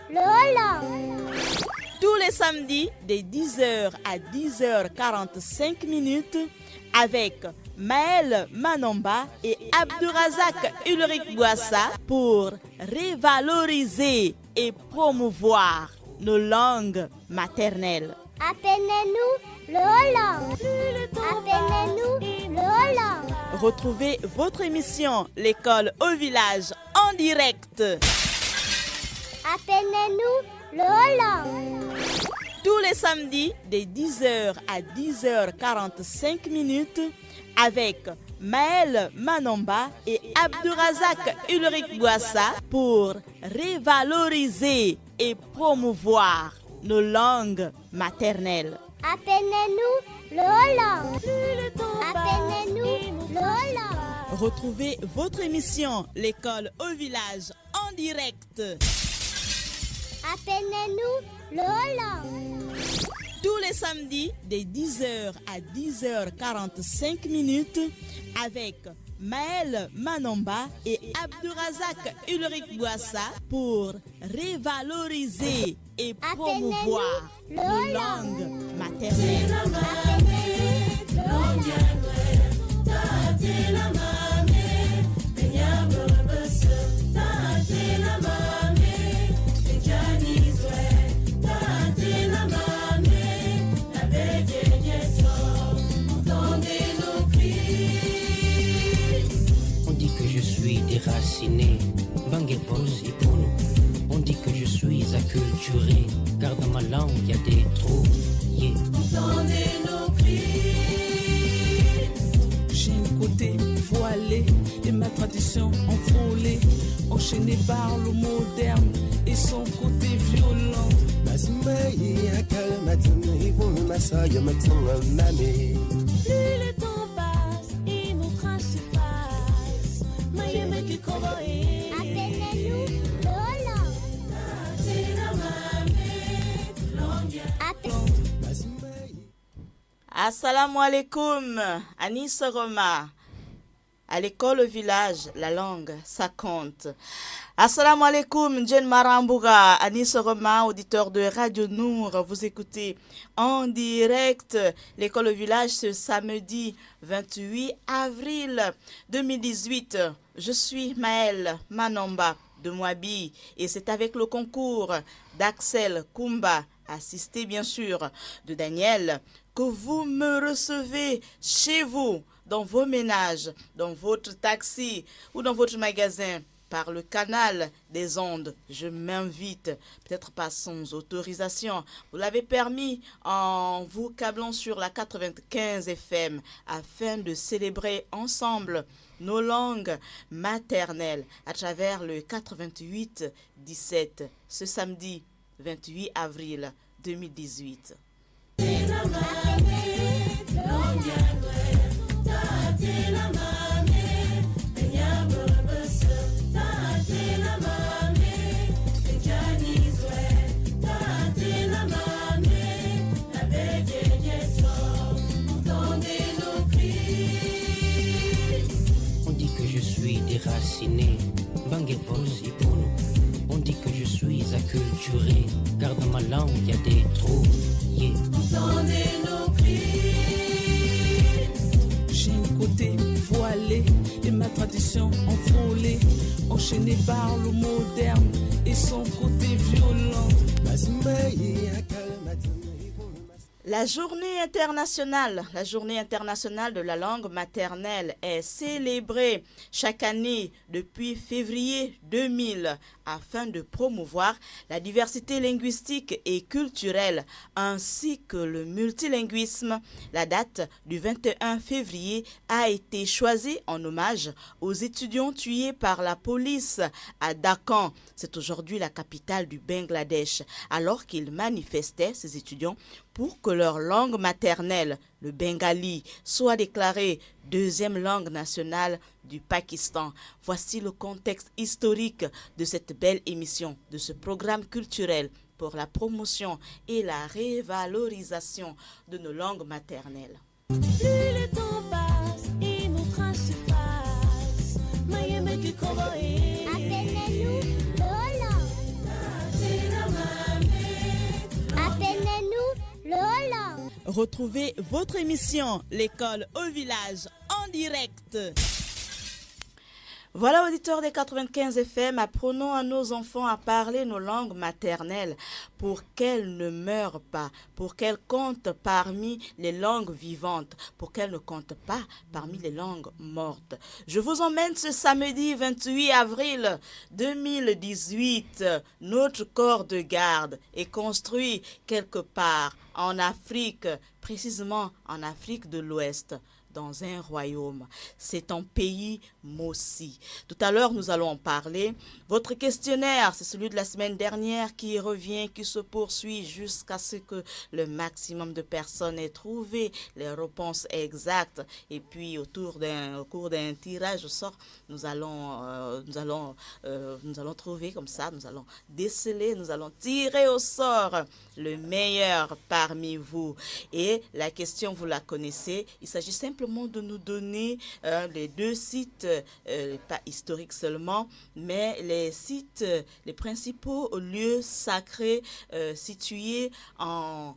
le Holland. Tous les samedis de 10h à 10h45 avec Maël Manomba et Abdurazak Ulrich Bouassa pour revaloriser et promouvoir nos langues maternelles. Appelez-nous le Holland. Appelez-nous le Holland. Retrouvez votre émission L'école au village en direct. Appelez-nous le Holland. Tous les samedis de 10h à 10h45 avec Maël Manomba et Abdurazak Ulrich Bouassa pour revaloriser et promouvoir nos langues maternelles. Appelez-nous le Holland. Appelez-nous le Holland. Retrouvez votre émission L'école au village en direct. Appelez-nous le Holland. Tous les samedis de 10h à 10h45 avec Maël Manomba et Abdurazak Ulrich Bouassa pour revaloriser et promouvoir nos langues maternelles. Déraciné, Bangé aussi pour nous. On dit que je suis acculturé, car dans ma langue il y a des trous. Yeah. Entendez nos cris. J'ai un côté voilé et ma tradition enfoulée, enchaînée par le moderne et son côté violent. Plus le temps passe et nos traces s'effacent. Appelez-nous le Holland. Assalamu alaikum, Anis Roma. À l'école au village, la langue, ça compte. Assalamu alaikum, Jen Marambouga, Anis Roma, auditeur de Radio Nour. Vous écoutez en direct l'école au village ce samedi 28 avril 2018. Je suis Maël Manomba de Mouabi et c'est avec le concours d'Axel Kumba, assisté bien sûr de Daniel, que vous me recevez chez vous, dans vos ménages, dans votre taxi ou dans votre magasin, par le canal des ondes. Je m'invite, peut-être pas sans autorisation, vous l'avez permis en vous câblant sur la 95 FM afin de célébrer ensemble nos langues maternelles à travers le 88-17 ce samedi 28 avril 2018. On dit que je suis déraciné, Bangé aussi pour nous. On dit que je suis acculturé, car dans ma langue il y a des trous. Yeah. Entendez nos cris. J'ai un côté voilé et ma tradition enfoulée, enchaînée par le moderne et son côté violent. La journée internationale de la langue maternelle est célébrée chaque année depuis février 2000 afin de promouvoir la diversité linguistique et culturelle ainsi que le multilinguisme. La date du 21 février a été choisie en hommage aux étudiants tués par la police à Dhaka. C'est aujourd'hui la capitale du Bangladesh, alors qu'ils manifestaient, ces étudiants, pour que leur langue maternelle, le bengali, soit déclarée deuxième langue nationale du Pakistan. Voici le contexte historique de cette belle émission, de ce programme culturel pour la promotion et la révalorisation de nos langues maternelles. Plus le temps passe et nos traces s'effacent. Appelez-nous le Holland. Retrouvez votre émission L'école au village en direct. Voilà, auditeurs des 95 FM, apprenons à nos enfants à parler nos langues maternelles pour qu'elles ne meurent pas, pour qu'elles comptent parmi les langues vivantes, pour qu'elles ne comptent pas parmi les langues mortes. Je vous emmène ce samedi 28 avril 2018. Notre corps de garde est construit quelque part en Afrique, précisément en Afrique de l'Ouest, dans un royaume. C'est un pays Mossi. Tout à l'heure, nous allons en parler. Votre questionnaire, c'est celui de la semaine dernière qui revient, qui se poursuit jusqu'à ce que le maximum de personnes aient trouvé les réponses exactes. Et puis, au cours d'un tirage au sort, nous allons trouver comme ça, nous allons déceler, nous allons tirer au sort le meilleur parmi vous. Et la question, vous la connaissez, il s'agit simplement de nous donner les deux sites, pas historiques seulement, mais les sites, les principaux lieux sacrés situés en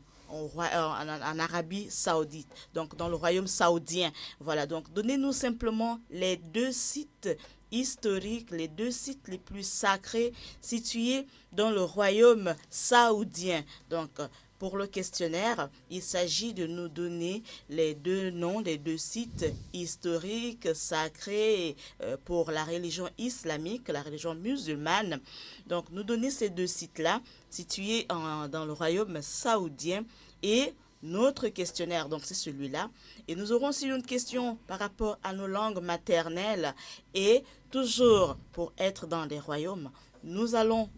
Arabie Saoudite, donc dans le royaume saoudien. Voilà, donc donnez-nous simplement les deux sites historiques, les deux sites les plus sacrés situés dans le royaume saoudien. Donc, pour le questionnaire, il s'agit de nous donner les deux noms des deux sites historiques sacrés pour la religion islamique, la religion musulmane. Donc, nous donner ces deux sites-là, situés dans le royaume saoudien, et notre questionnaire, donc c'est celui-là. Et nous aurons aussi une question par rapport à nos langues maternelles. Et toujours pour être dans les royaumes, nous avons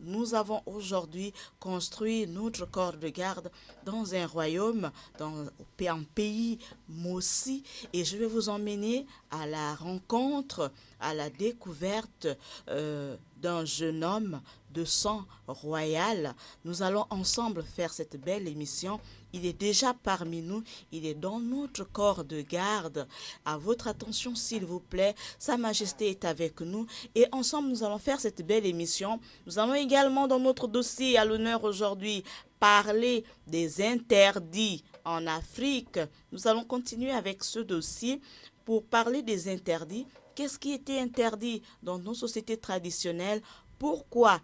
aujourd'hui construit notre corps de garde dans un royaume, dans un pays Mossi, et je vais vous emmener à la rencontre, à la découverte d'un jeune homme de sang royal. Nous allons ensemble faire cette belle émission. Il est déjà parmi nous, il est dans notre corps de garde. À votre attention, s'il vous plaît, Sa Majesté est avec nous et ensemble, nous allons faire cette belle émission. Nous allons également, dans notre dossier à l'honneur aujourd'hui, parler des interdits en Afrique. Nous allons continuer avec ce dossier pour parler des interdits. Qu'est-ce qui était interdit dans nos sociétés traditionnelles? Pourquoi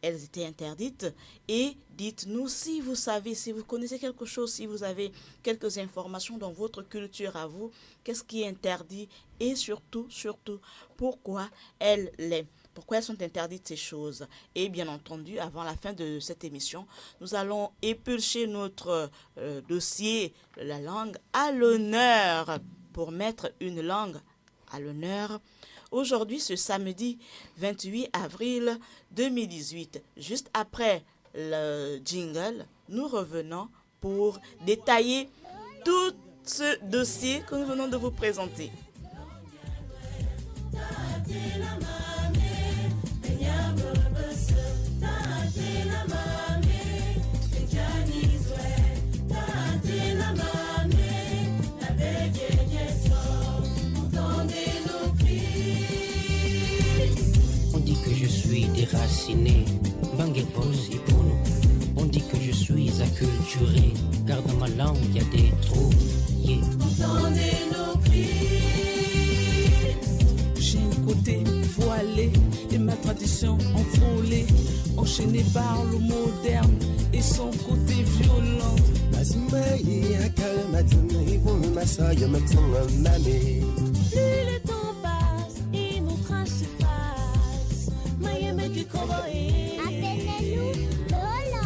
elles étaient interdites? Et dites-nous si vous savez, si vous connaissez quelque chose, si vous avez quelques informations dans votre culture à vous, qu'est-ce qui est interdit et surtout, pourquoi elles l'est. Pourquoi elles sont interdites ces choses? Et bien entendu, avant la fin de cette émission, nous allons éplucher notre dossier, la langue à l'honneur, pour mettre une langue à l'honneur. Aujourd'hui, ce samedi 28 avril 2018, juste après le jingle, nous revenons pour détailler tout ce dossier que nous venons de vous présenter. Déraciné, on dit que je suis acculturé, car dans ma langue il y a des trous. Yeah. Entendez nos cris. J'ai un côté voilé et ma tradition enfoulée, enchaînée par le moderne et son côté violent. Plus le temps passe et nos traces s'effacent. Appelez-nous Lola.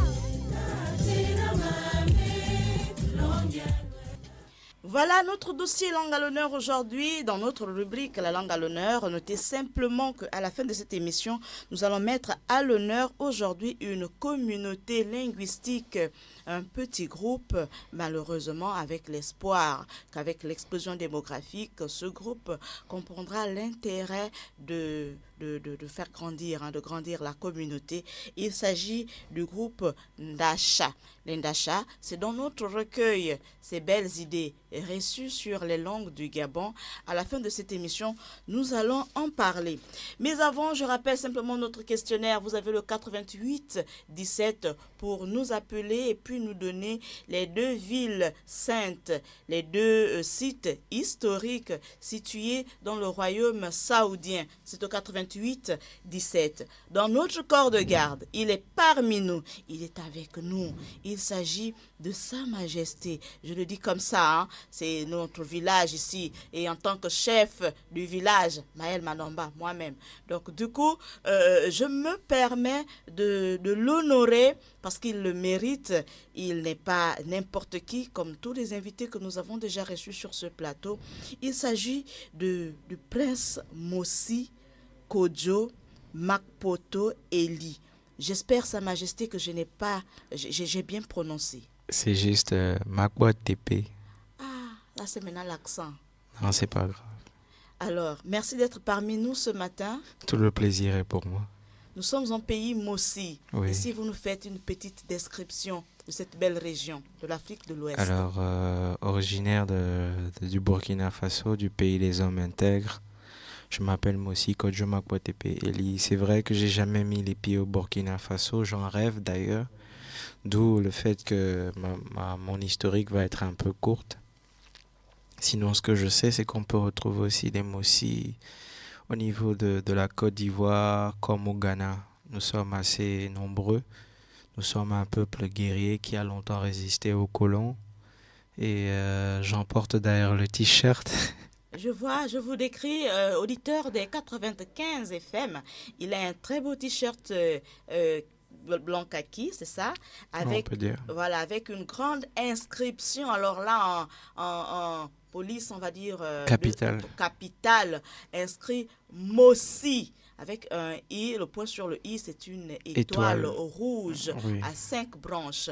Voilà notre dossier langue à l'honneur aujourd'hui. Dans notre rubrique la langue à l'honneur, notez simplement qu'à la fin de cette émission, nous allons mettre à l'honneur aujourd'hui une communauté linguistique, un petit groupe, malheureusement avec l'espoir qu'avec l'explosion démographique, ce groupe comprendra l'intérêt de de faire grandir, de grandir la communauté. Il s'agit du groupe Ndacha. Les Ndacha, c'est dans notre recueil ces belles idées reçues sur les langues du Gabon. À la fin de cette émission, nous allons en parler. Mais avant, je rappelle simplement notre questionnaire. Vous avez le 88 17 pour nous appeler et puis nous donner les 2 villes saintes, les 2 sites historiques situés dans le royaume saoudien. C'est au 88 17. Dans notre corps de garde, il est parmi nous, il est avec nous. Il s'agit de Sa Majesté. Je le dis comme ça, hein? C'est notre village ici. Et en tant que chef du village, Maël Manomba, moi-même. Donc du coup, je me permets de l'honorer parce qu'il le mérite. Il n'est pas n'importe qui, comme tous les invités que nous avons déjà reçus sur ce plateau. Il s'agit du prince Mossi Kodjo Makpoto Eli. J'espère, Sa Majesté, que j'ai bien prononcé. C'est juste Makbo TP. Ah, là c'est maintenant l'accent. Non, c'est pas grave. Alors, merci d'être parmi nous ce matin. Tout le plaisir est pour moi. Nous sommes en pays Mossi. Oui. Et si vous nous faites une petite description de cette belle région de l'Afrique de l'Ouest. Alors, originaire du Burkina Faso, du pays des hommes intègres. Je m'appelle Mossi Kodjo Makbo TP Eli. C'est vrai que j'ai jamais mis les pieds au Burkina Faso. J'en rêve d'ailleurs. D'où le fait que mon historique va être un peu courte. Sinon, ce que je sais, c'est qu'on peut retrouver aussi des Mossi au niveau de la Côte d'Ivoire, comme au Ghana. Nous sommes assez nombreux. Nous sommes un peuple guerrier qui a longtemps résisté aux colons. Et j'emporte d'ailleurs le t-shirt. Je vous décris, auditeur des 95 FM. Il a un très beau t-shirt blanc kaki, c'est ça, avec, on peut dire. Voilà, avec une grande inscription. Alors là, en police, on va dire capitale, inscrit Mossi avec un i. Le point sur le i, c'est une étoile rouge à 5 branches.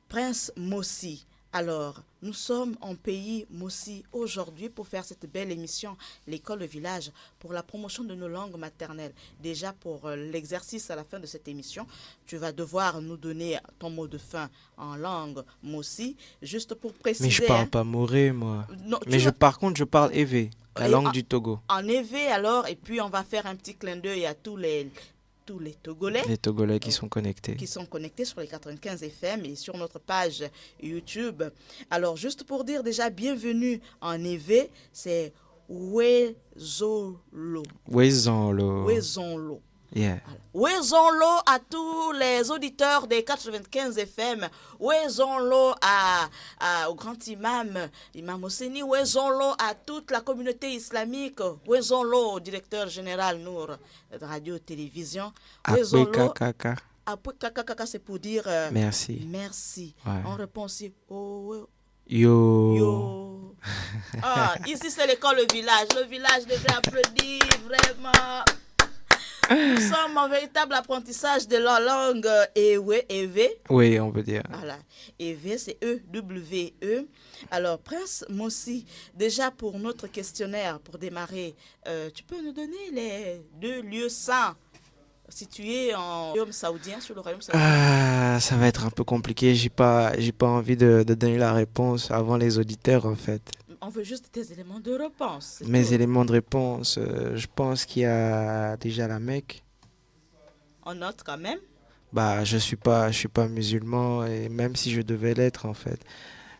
Prince Mossi. Alors, nous sommes en pays Mossi aujourd'hui pour faire cette belle émission, l'école de village, pour la promotion de nos langues maternelles. Déjà pour l'exercice à la fin de cette émission, tu vas devoir nous donner ton mot de fin en langue Mossi, juste pour préciser. Mais je parle pas moré, moi. Non, mais par contre, je parle évé, la langue du Togo. En évé alors, et puis on va faire un petit clin d'œil à tous les Togolais. Les Togolais qui sont connectés. Qui sont connectés sur les 95 FM et sur notre page YouTube. Alors, juste pour dire déjà, bienvenue en EV, c'est Wezonlo. Wezonlo. Yeah. Wezonlo à tous les auditeurs des 95 FM. Wezonlo au grand imam, Imam Hosseini. Wezonlo à toute la communauté islamique. Wezonlo au directeur général Nour de radio-télévision. Wezonlo. Kaka, c'est pour dire merci. Merci. Ouais. On répond aussi Yo. Ah, ici c'est l'école, le village. Le village devrait applaudir vraiment. Nous sommes en véritable apprentissage de la langue EV. Oui, on peut dire. Voilà. EV, c'est E-W-E. Alors, Prince Mossi, déjà pour notre questionnaire, pour démarrer, tu peux nous donner les 2 lieux saints situés en royaume saoudien, sur le royaume saoudien? Ah, ça va être un peu compliqué. J'ai pas envie de donner la réponse avant les auditeurs, en fait. On veut juste tes éléments de réponse. Mes éléments de réponse, je pense qu'il y a déjà la Mecque. On note quand même. Bah, je suis pas musulman, et même si je devais l'être, en fait.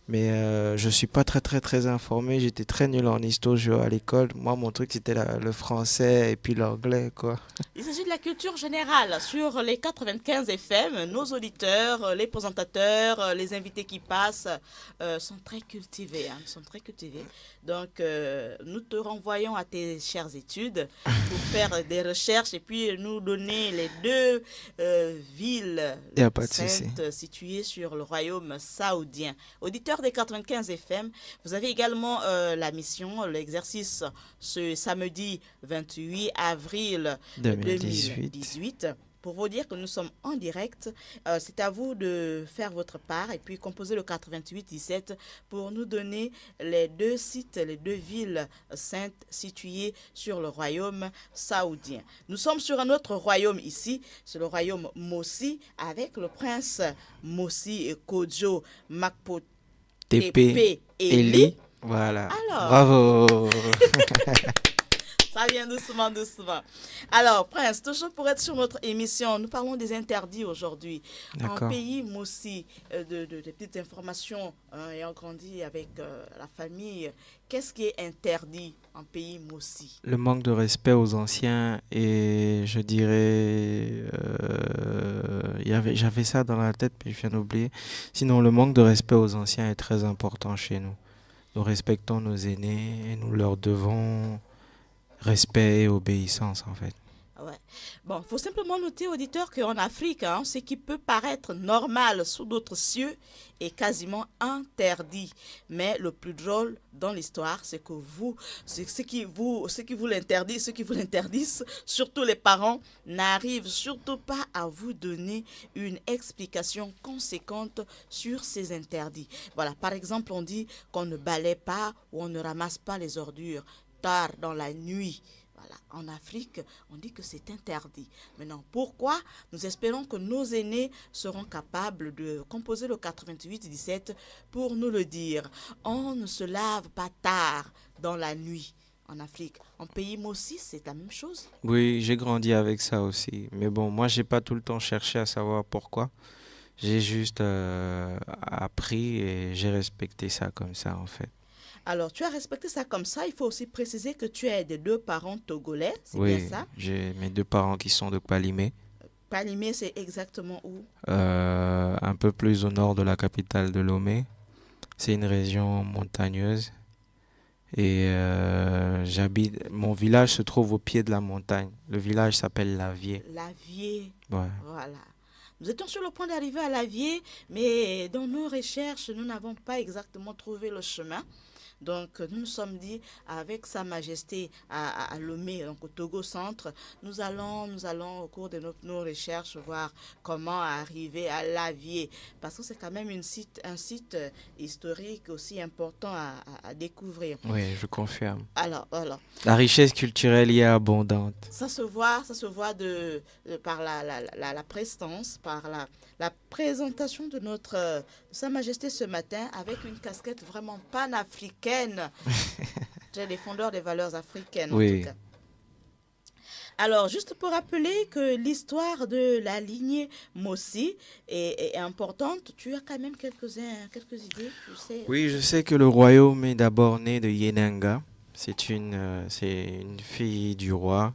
Mais je suis pas très informé. J'étais très nul en histoire à l'école. Moi, mon truc, c'était le français et puis l'anglais, quoi. Il s'agit de la culture générale sur les 95 FM. Nos auditeurs, les présentateurs, les invités qui passent sont très cultivés. Sont très cultivés. Donc, nous te renvoyons à tes chères études pour faire des recherches et puis nous donner les 2 villes saintes situées sur le royaume saoudien. Auditeurs des 95 FM, vous avez également la mission, l'exercice ce samedi 28 avril 2018 pour vous dire que nous sommes en direct. C'est à vous de faire votre part et puis composer le 88 17 pour nous donner les deux sites, les deux villes saintes situées sur le royaume saoudien. Nous sommes sur un autre royaume ici, c'est le royaume Mossi, avec le prince Mossi et Kojo Makpo TP Eli. Voilà. Alors, Bravo. ça vient doucement, doucement. Alors, Prince, toujours pour être sur notre émission, nous parlons des interdits aujourd'hui. En D'accord. pays Mossi, des petites informations, ayant grandi avec la famille, qu'est-ce qui est interdit en pays Mossi? Le manque de respect aux anciens et je dirais, j'avais ça dans la tête, mais je viens d'oublier. Sinon, le manque de respect aux anciens est très important chez nous. Nous respectons nos aînés et nous leur devons respect et obéissance en fait. Ouais. Bon, il faut simplement noter, auditeur, qu'en Afrique, ce qui peut paraître normal sous d'autres cieux est quasiment interdit. Mais le plus drôle dans l'histoire, c'est que ceux qui vous l'interdisent, surtout les parents, n'arrivent surtout pas à vous donner une explication conséquente sur ces interdits. Voilà, par exemple, on dit qu'on ne balaie pas ou on ne ramasse pas les ordures tard dans la nuit. Voilà. En Afrique, on dit que c'est interdit. Maintenant, pourquoi? Nous espérons que nos aînés seront capables de composer le 88-17 pour nous le dire. On ne se lave pas tard dans la nuit en Afrique. En pays Mossi, c'est la même chose. Oui, j'ai grandi avec ça aussi. Mais bon, moi, j'ai pas tout le temps cherché à savoir pourquoi. J'ai juste appris et j'ai respecté ça comme ça en fait. Alors, tu as respecté ça comme ça. Il faut aussi préciser que tu es de deux parents togolais, c'est bien Oui, ça? j'ai mes deux parents qui sont de Palimé, Palimé, c'est exactement où? un peu plus au nord de la capitale de Lomé. C'est une région montagneuse et mon village se trouve au pied de la montagne. Le village s'appelle Lavier. Lavier. Ouais. Voilà. Nous étions sur le point d'arriver à Lavier, mais dans nos recherches, nous n'avons pas exactement trouvé le chemin. Donc, nous nous sommes dit, avec Sa Majesté à Lomé, donc au Togo Centre, nous allons au cours de nos recherches voir comment arriver à Lavier. Parce que c'est quand même un site historique aussi important à découvrir. Oui, je confirme. Alors, La richesse culturelle y est abondante. ça se voit par la prestance, par la présentation de notre Sa Majesté ce matin avec une casquette vraiment panafricaine. J'ai les fondeurs des valeurs africaines en Oui. tout cas. Alors, juste pour rappeler que l'histoire de la lignée Mossi est importante, tu as quand même quelques idées, tu sais. Oui, je sais que le royaume est d'abord né de Yenanga. C'est une fille du roi.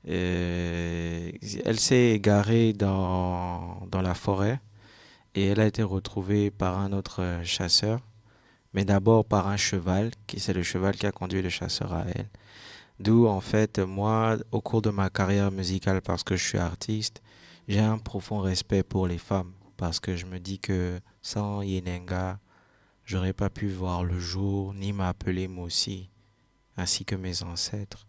Elle s'est égarée dans la forêt et elle a été retrouvée par un autre chasseur, mais d'abord par un cheval, c'est le cheval qui a conduit le chasseur à elle. D'où, en fait, moi, au cours de ma carrière musicale, parce que je suis artiste, j'ai un profond respect pour les femmes, parce que je me dis que sans Yenenga, j'aurais pas pu voir le jour, ni m'appeler Mossi, ainsi que mes ancêtres.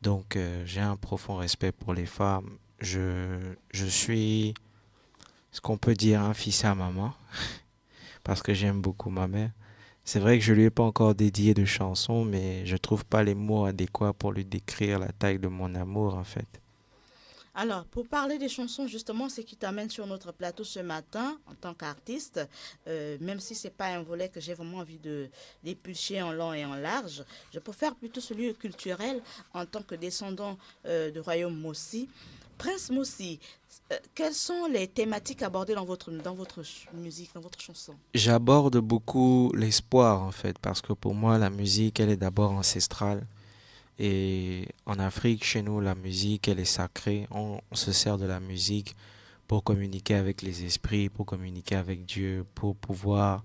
Donc, j'ai un profond respect pour les femmes. Je suis ce qu'on peut dire un fils à maman, parce que j'aime beaucoup ma mère. C'est vrai que je lui ai pas encore dédié de chansons, mais je trouve pas les mots adéquats pour lui décrire la taille de mon amour, en fait. Alors, pour parler des chansons, justement, ce qui t'amène sur notre plateau ce matin, en tant qu'artiste, même si ce n'est pas un volet que j'ai vraiment envie d'éplucher en long et en large, je préfère plutôt celui culturel en tant que descendant du royaume Mossi. Prince Mossi, quelles sont les thématiques abordées dans votre musique, dans votre chanson? J'aborde beaucoup l'espoir, en fait, parce que pour moi, la musique, elle est d'abord ancestrale. Et en Afrique, chez nous, la musique, elle est sacrée. On se sert de la musique pour communiquer avec les esprits, pour communiquer avec Dieu, pour pouvoir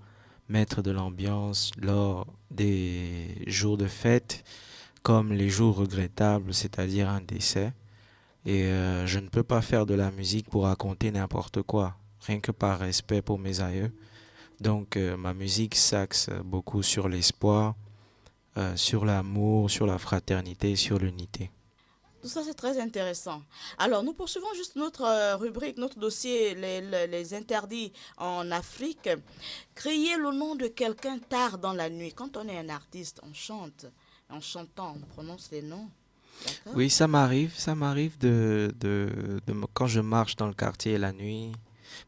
mettre de l'ambiance lors des jours de fête, comme les jours regrettables, c'est-à-dire un décès. Et je ne peux pas faire de la musique pour raconter n'importe quoi, rien que par respect pour mes aïeux. Donc ma musique s'axe beaucoup sur l'espoir, sur l'amour, sur la fraternité, sur l'unité. Tout ça, c'est très intéressant. Alors, nous poursuivons juste notre rubrique, notre dossier, les interdits en Afrique. Crier le nom de quelqu'un tard dans la nuit. Quand on est un artiste, on chante. En chantant, on prononce les noms. D'accord? Oui, ça m'arrive quand je marche dans le quartier la nuit,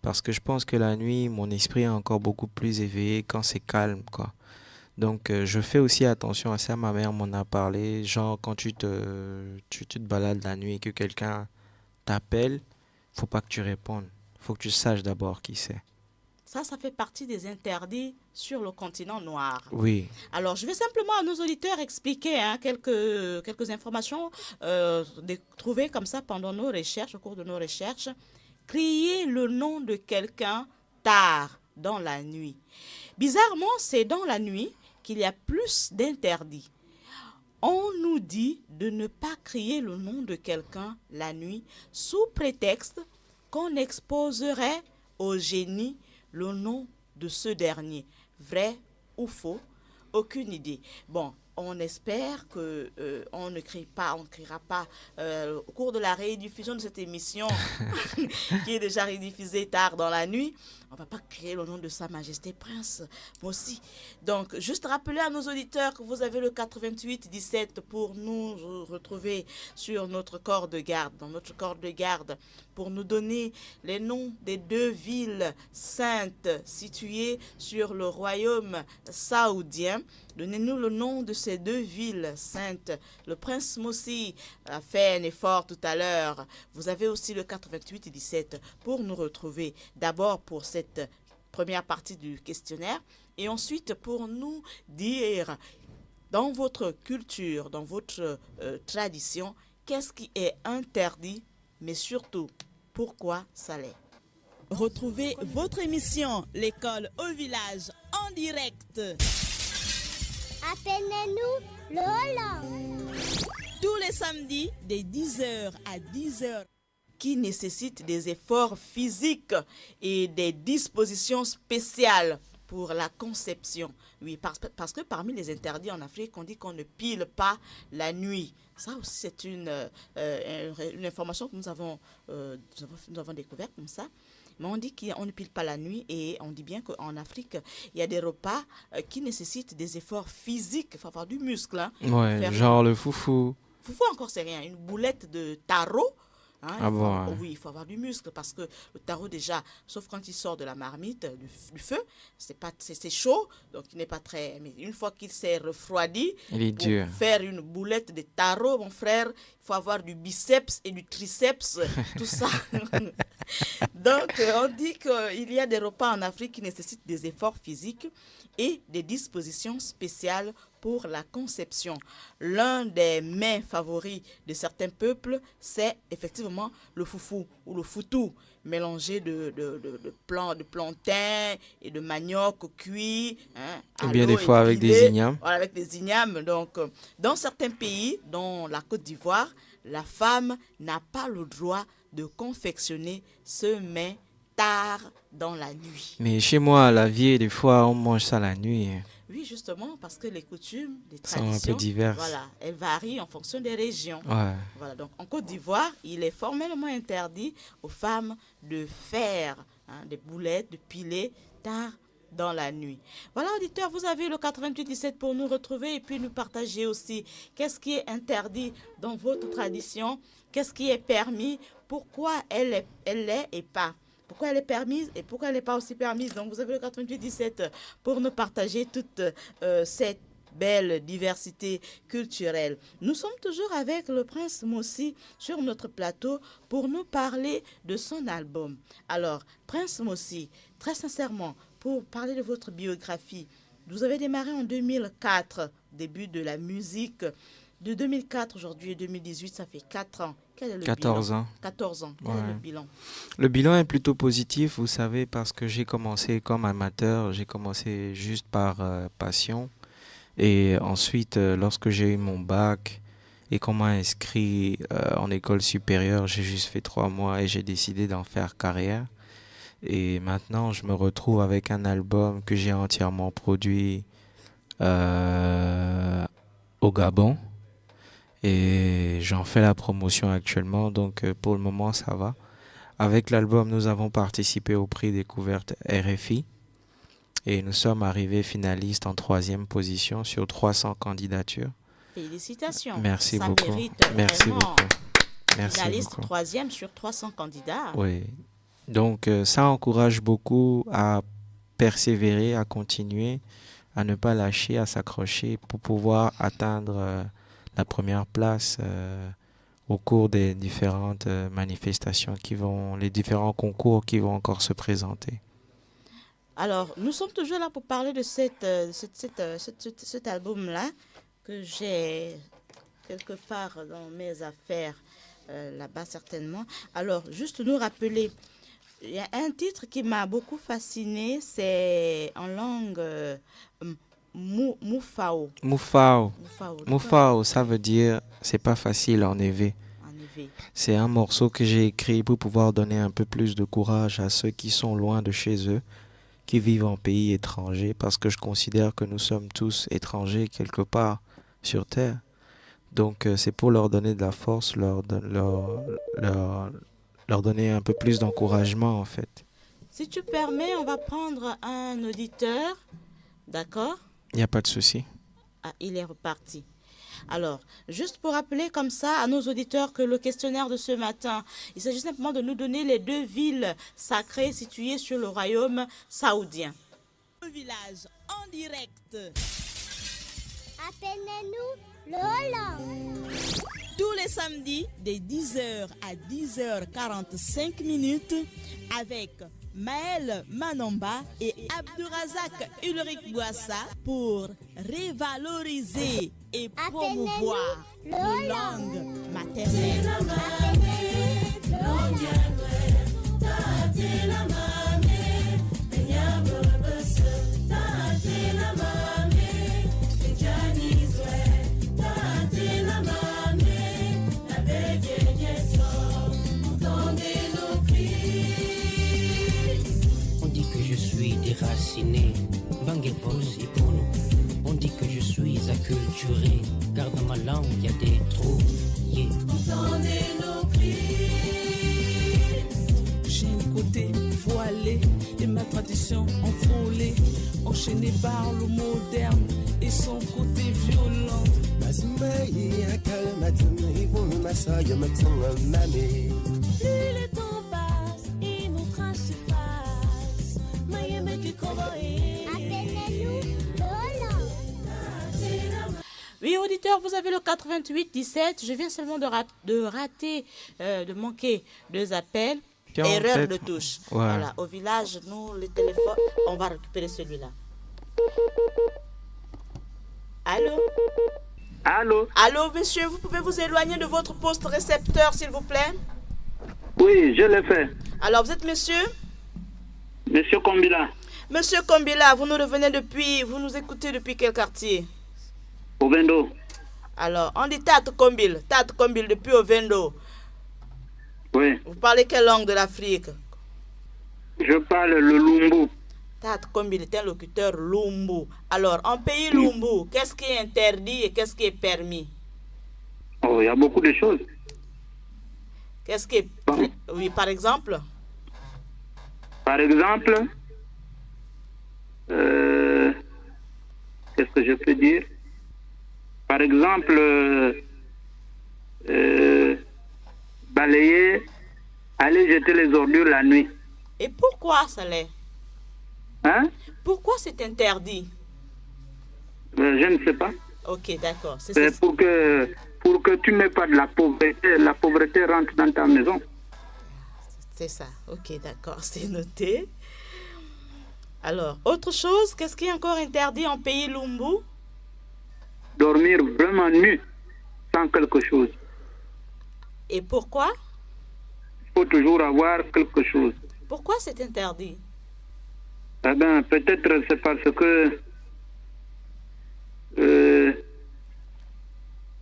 parce que je pense que la nuit, mon esprit est encore beaucoup plus éveillé quand c'est calme, quoi. Donc, je fais aussi attention à ça. Ma mère m'en a parlé. Genre, quand tu te balades la nuit et que quelqu'un t'appelle, faut pas que tu répondes. Faut que tu saches d'abord qui c'est. Ça fait partie des interdits sur le continent noir. Oui. Alors, je vais simplement à nos auditeurs expliquer quelques informations trouvées comme ça pendant nos recherches, au cours de nos recherches. Crier le nom de quelqu'un tard dans la nuit. Bizarrement, c'est dans la nuit qu'il y a plus d'interdits. On nous dit de ne pas crier le nom de quelqu'un la nuit sous prétexte qu'on exposerait au génie le nom de ce dernier. Vrai ou faux? Aucune idée. Bon, on espère que on ne criera pas au cours de la rediffusion de cette émission qui est déjà rediffusée tard dans la nuit. On ne va pas crier le nom de Sa Majesté Prince, moi aussi. Donc, juste rappeler à nos auditeurs que vous avez le 88 17 pour nous retrouver sur notre corps de garde, dans notre corps de garde, pour nous donner les noms des 2 villes saintes situées sur le royaume saoudien. Donnez-nous le nom de ces 2 villes saintes. Le prince Moussi a fait un effort tout à l'heure. Vous avez aussi le 88 17 pour nous retrouver. D'abord pour cette première partie du questionnaire et ensuite pour nous dire dans votre culture, dans votre tradition, qu'est-ce qui est interdit, mais surtout pourquoi ça l'est. Retrouvez votre émission L'école au village en direct. Appelez-nous le Holland. Tous les samedis, de 10h à 10h, qui nécessitent des efforts physiques et des dispositions spéciales pour la conception. Oui, parce que parmi les interdits en Afrique, on dit qu'on ne pile pas la nuit. Ça aussi, c'est une information que nous avons découverte comme ça. Mais on dit qu'on ne pile pas la nuit et on dit bien qu'en Afrique, il y a des repas qui nécessitent des efforts physiques. Il faut avoir du muscle. Hein, Ouais, genre le foufou. Foufou encore, c'est rien. Une boulette de taro. Hein, Ah bon, ouais. Oui, il faut avoir du muscle parce que le taro déjà, sauf quand il sort de la marmite, du feu, c'est chaud, donc il n'est pas très... Mais une fois qu'il s'est refroidi, Il est pour dur. faire une boulette de taro, mon frère, il faut avoir du biceps et du triceps, tout ça. Donc, on dit qu'il y a des repas en Afrique qui nécessitent des efforts physiques et des dispositions spéciales pour la conception. L'un des mets favoris de certains peuples, c'est effectivement le foufou ou le foutou, mélangé de plantain et de manioc cuit. Hein, Ou à bien l'eau des fois avec épilée. des ignames. Voilà, avec des ignames. Donc, dans certains pays, dont la Côte d'Ivoire, la femme n'a pas le droit de confectionner ce mets tard dans la nuit. Mais chez moi, à la vie, des fois, on mange ça la nuit. Oui, justement, parce que les coutumes, les Sont un peu traditions, diverses. voilà, elles varient en fonction des régions. Ouais. Voilà, donc en Côte d'Ivoire, il est formellement interdit aux femmes de faire des boulettes, de piler tard dans la nuit. Voilà, auditeurs, vous avez le 88 17 pour nous retrouver et puis nous partager aussi qu'est-ce qui est interdit dans votre tradition, qu'est-ce qui est permis, pourquoi elle est et pas. Pourquoi elle est permise et pourquoi elle n'est pas aussi permise. Donc, vous avez le 88 17 pour nous partager toute cette belle diversité culturelle. Nous sommes toujours avec le prince Moussi sur notre plateau pour nous parler de son album. Alors, prince Moussi, très sincèrement, pour parler de votre biographie, vous avez démarré en 2004, début de la musique. De 2004 aujourd'hui et 2018, ça fait 4 ans. Quel est le 14 bilan? ans. 14 ans. Quel est le bilan? Le bilan est plutôt positif, vous savez, parce que j'ai commencé comme amateur, j'ai commencé juste par passion. Et ensuite, lorsque j'ai eu mon bac et qu'on m'a inscrit en école supérieure, j'ai juste fait 3 mois et j'ai décidé d'en faire carrière. Et maintenant, je me retrouve avec un album que j'ai entièrement produit au Gabon. et j'en fais la promotion actuellement, donc pour le moment ça va. Avec l'album, nous avons participé au prix découverte RFI et nous sommes arrivés finalistes en 3e position sur 300 candidatures. Félicitations. Merci Ça beaucoup. mérite Merci vraiment. beaucoup. Merci Finaliste beaucoup. 3e sur 300 candidats. Oui. Donc ça encourage beaucoup à persévérer, à continuer, à ne pas lâcher, à s'accrocher pour pouvoir atteindre la première place au cours des différentes manifestations les différents concours qui vont encore se présenter. Alors, nous sommes toujours là pour parler de cet album-là que j'ai quelque part dans mes affaires là-bas certainement. Alors, juste nous rappeler, il y a un titre qui m'a beaucoup fasciné, c'est en langue Moufao. Moufao. Moufao. Moufao, ça veut dire c'est pas facile en éveil. En effet. C'est un morceau que j'ai écrit pour pouvoir donner un peu plus de courage à ceux qui sont loin de chez eux, qui vivent en pays étrangers, parce que je considère que nous sommes tous étrangers quelque part sur Terre. Donc c'est pour leur donner de la force, leur donner un peu plus d'encouragement en fait. Si tu permets, on va prendre un auditeur, d'accord? Il n'y a pas de souci. Ah, il est reparti. Alors, juste pour rappeler comme ça à nos auditeurs que le questionnaire de ce matin, il s'agit simplement de nous donner les 2 villes sacrées situées sur le royaume saoudien. Le village en direct. Appelez-nous le Hollande. Tous les samedis, de 10h à 10h45 minutes, avec Maël Manomba et Abdurazak Ulrich Bouassa pour revaloriser et promouvoir nos langues maternelles. On dit que je suis déraciné, Bangévos et pour nous. On dit que je suis acculturé, car dans ma langue il y a des trous. Yeah. Entendez nos cris. J'ai un côté voilé et ma tradition enfoulée, enchaînée par le moderne et son côté violent. Plus le temps passe et nos traces s'effacent. Appelez-nous le Hollande. Oui, auditeurs, vous avez le 88 17. Je viens seulement de manquer 2 appels. Tiens, Erreur de peut-être- touche. Ouais. Voilà, au village, nous, les téléphones, on va récupérer celui-là. Allô? Allô? Allô, monsieur, vous pouvez vous éloigner de votre poste récepteur, s'il vous plaît? Oui, je l'ai fait. Alors, vous êtes monsieur? Monsieur Kombila, Monsieur Kombila, vous nous écoutez depuis quel quartier? Ovendo. Alors, on dit Tate Kombil depuis Ovendo. Oui, Vous parlez quelle langue de l'Afrique? je parle le Lumbu. Tate Kombil est un locuteur Lumbu. Alors, en pays Lumbu, qu'est-ce qui est interdit et qu'est-ce qui est permis? Oh, il y a beaucoup de choses. Qu'est-ce qui est... Oui, par exemple? Par exemple, qu'est-ce que je peux dire? Par exemple, balayer, aller jeter les ordures la nuit. Et pourquoi ça l'est? Hein? Pourquoi c'est interdit? Je ne sais pas. Ok, d'accord. C'est pour que tu n'aies pas de la pauvreté. La pauvreté rentre dans ta maison. C'est ça. Ok, d'accord. C'est noté. Alors, autre chose, qu'est-ce qui est encore interdit en pays Lumbu? Dormir vraiment nu, sans quelque chose. Et pourquoi? Il faut toujours avoir quelque chose. Pourquoi c'est interdit? Eh bien, peut-être c'est parce que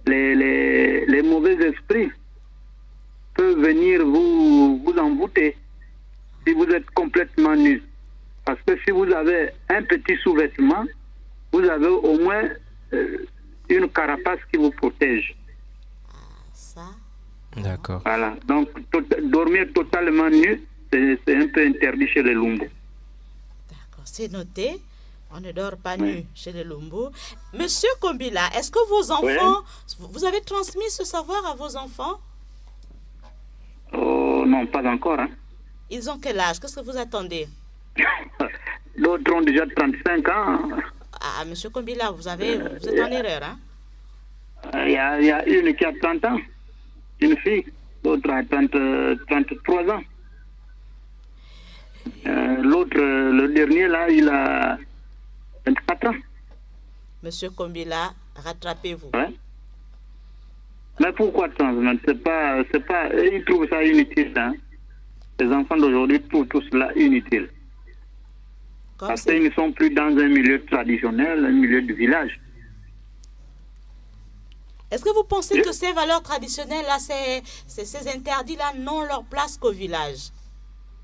les mauvais esprits peuvent venir vous envoûter si vous êtes complètement nu. Parce que si vous avez un petit sous-vêtement, vous avez au moins une carapace qui vous protège. Ça, D'accord. Voilà. Donc, dormir totalement nu, c'est un peu interdit chez les Lumbu. d'accord, c'est noté. On ne dort pas nu chez les Lumbu. Monsieur Kombila, est-ce que vos enfants, vous avez transmis ce savoir à vos enfants? Oh, non, pas encore. Hein. Ils ont quel âge? Qu'est-ce que vous attendez? D'autres ont déjà 35 ans. Ah, monsieur Kombila, vous êtes en erreur, hein? Il y a une qui a 30 ans, une fille. L'autre a 33 ans. L'autre, le dernier, là, il a 24 ans. Monsieur Kombila, rattrapez-vous. Ouais. Mais pourquoi transmettre? C'est pas, ils trouvent ça inutile. Hein. Les enfants d'aujourd'hui trouvent tout cela inutile. Comme Parce c'est- qu'ils ne sont plus dans un milieu traditionnel, un milieu de village. Est-ce que vous pensez que ces valeurs traditionnelles-là, ces interdits-là n'ont leur place qu'au village?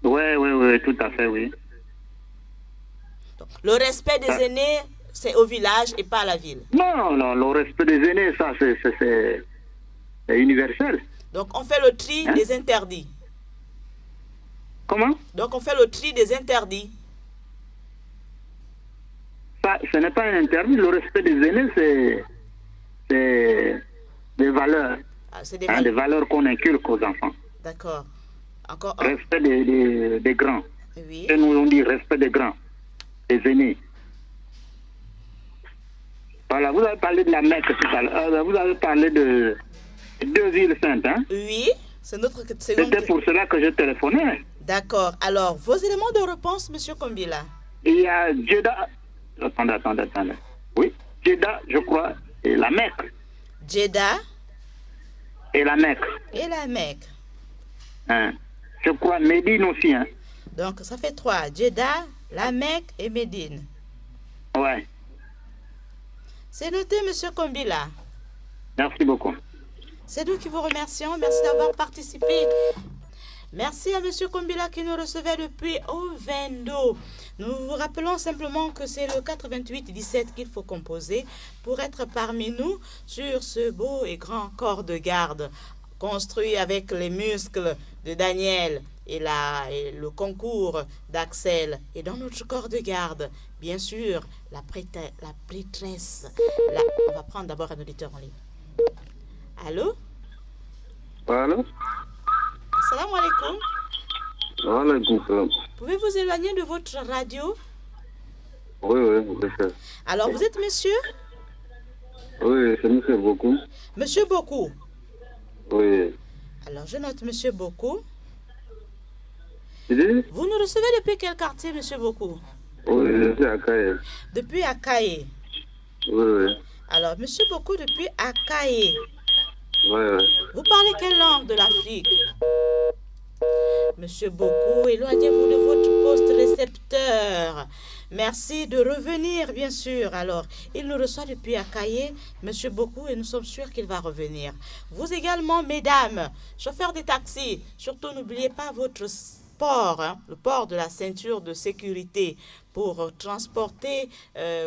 Oui, tout à fait, oui. Donc, le respect des aînés, c'est au village et pas à la ville. Non, le respect des aînés, ça, c'est universel. Donc, on fait le tri des interdits. Comment? Donc, on fait le tri des interdits. Ça, ce n'est pas un interdit. Le respect des aînés, c'est des valeurs. Ah, c'est des Des valeurs. valeurs qu'on inculque aux enfants. D'accord. Encore un. Respect des grands. Oui. Et nous, on dit respect des grands, des aînés. Voilà, vous avez parlé de la Mecque tout à l'heure. Vous avez parlé de 2 îles saintes. Hein? Oui. C'est notre seconde. C'était pour cela que je téléphonais. D'accord. Alors, vos éléments de réponse, monsieur Kombila. Il y a Jeddah. Attendez. Oui, Jeddah, je crois, et la Mecque. Jeddah Et la Mecque. et la Mecque. Hein. Je crois Médine aussi. Hein. Donc, ça fait 3. Jeddah, la Mecque et Médine. Ouais. C'est noté, monsieur Kombila. Merci beaucoup. C'est nous qui vous remercions. Merci d'avoir participé. Merci à monsieur Kombila qui nous recevait depuis Ovendo. Nous vous rappelons simplement que c'est le 88 17 qu'il faut composer pour être parmi nous sur ce beau et grand corps de garde construit avec les muscles de Daniel et le concours d'Axel. Et dans notre corps de garde, bien sûr, la prêtresse. On va prendre d'abord un auditeur en ligne. Allô? Allô? Assalamu alaikum. Voilà, Pouvez-vous éloigner de votre radio? oui, c'est ça. Alors, vous êtes monsieur? Oui, c'est monsieur beaucoup. Monsieur Boku. Oui. Alors, je note monsieur Boku. Tu dis? Vous nous recevez depuis quel quartier, monsieur Boku? Oui, je suis à Kaye. Depuis Akaye. Oui. Alors, monsieur Boku, depuis Akaye. Ouais. Vous parlez quelle langue de l'Afrique? Monsieur Boku, éloignez-vous de votre poste récepteur. Merci de revenir, bien sûr. Alors, il nous reçoit depuis Akaye, monsieur Boku, et nous sommes sûrs qu'il va revenir. Vous également, mesdames, chauffeurs des taxis, surtout n'oubliez pas votre port, le port de la ceinture de sécurité pour transporter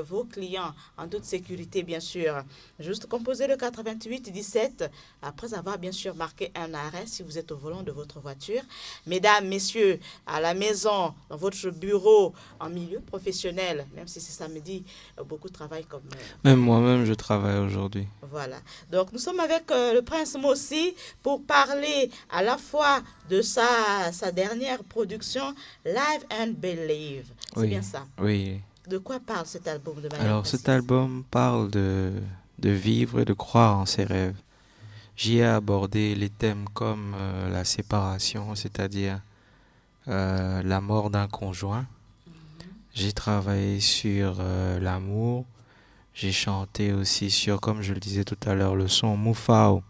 vos clients en toute sécurité, bien sûr. Juste composez le 88 17 après avoir bien sûr marqué un arrêt si vous êtes au volant de votre voiture. Mesdames, messieurs, à la maison, dans votre bureau, en milieu professionnel, même si c'est samedi, beaucoup travaillent comme... Même moi-même, je travaille aujourd'hui. Voilà. Donc, nous sommes avec le prince Mossi pour parler à la fois de sa dernière production, Live and Believe. C'est Oui, bien ça. oui. De quoi parle cet album de manière Alors, précise? cet album parle de vivre et de croire en ses rêves. J'y ai abordé les thèmes comme la séparation, c'est-à-dire la mort d'un conjoint. J'ai travaillé sur l'amour. J'ai chanté aussi sur, comme je le disais tout à l'heure, le son Moufao,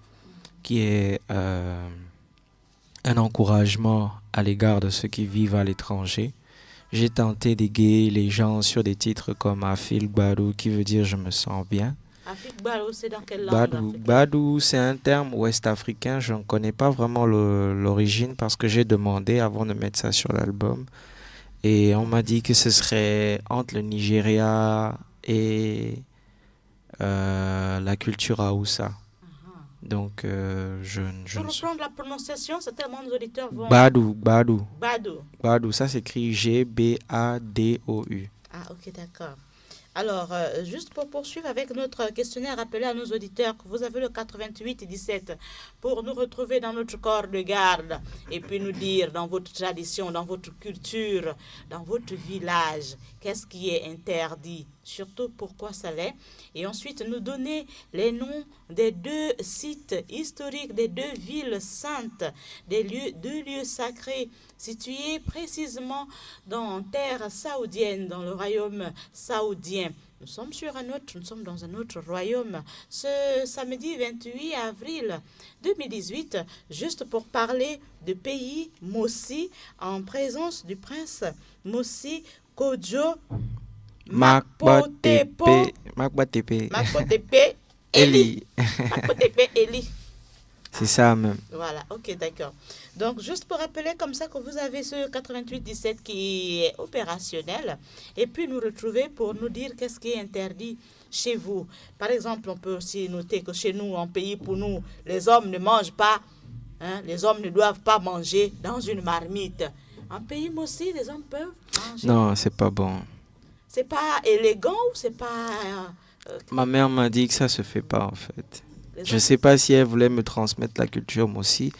qui est un encouragement à l'égard de ceux qui vivent à l'étranger. J'ai tenté d'égayer les gens sur des titres comme Afil Badou, qui veut dire je me sens bien. Afik Badou, c'est dans quelle langue Badou, africaine? Badou, c'est un terme ouest-africain. Je ne connais pas vraiment l'origine parce que j'ai demandé avant de mettre ça sur l'album. Et on m'a dit que ce serait entre le Nigeria et la culture Haoussa. Donc, je Pour ne sais. reprendre la prononciation, certainement nos auditeurs vont... Badou, Badou, Badou. Badou, ça s'écrit Gbadou. Ah, ok, d'accord. Alors, juste pour poursuivre avec notre questionnaire, rappelé à nos auditeurs que vous avez le 88 17 pour nous retrouver dans notre corps de garde et puis nous dire dans votre tradition, dans votre culture, dans votre village, qu'est-ce qui est interdit, surtout pourquoi ça l'est. Et ensuite, nous donner les noms des 2 sites historiques, des 2 villes saintes, des lieux, 2 lieux sacrés situés précisément dans terre saoudienne, dans le royaume saoudien. Nous sommes nous sommes dans un autre royaume. Ce samedi 28 avril 2018, juste pour parler du pays Mossi, en présence du prince Mossi Kodjo Makpotepo Makbatepe. Eli. Eli. Makpotepe Eli. C'est ça même. Voilà, ok, d'accord. Donc, juste pour rappeler comme ça que vous avez ce 88-17 qui est opérationnel et puis nous retrouver pour nous dire qu'est-ce qui est interdit chez vous. Par exemple, on peut aussi noter que chez nous, en pays pour nous, les hommes ne mangent pas, hein, les hommes ne doivent pas manger dans une marmite. En pays aussi, les hommes peuvent manger. Non, c'est pas bon. C'est pas élégant ou c'est pas... Ma mère m'a dit que ça se fait pas en fait. les Je hommes- sais pas si elle voulait me transmettre la culture Mossi.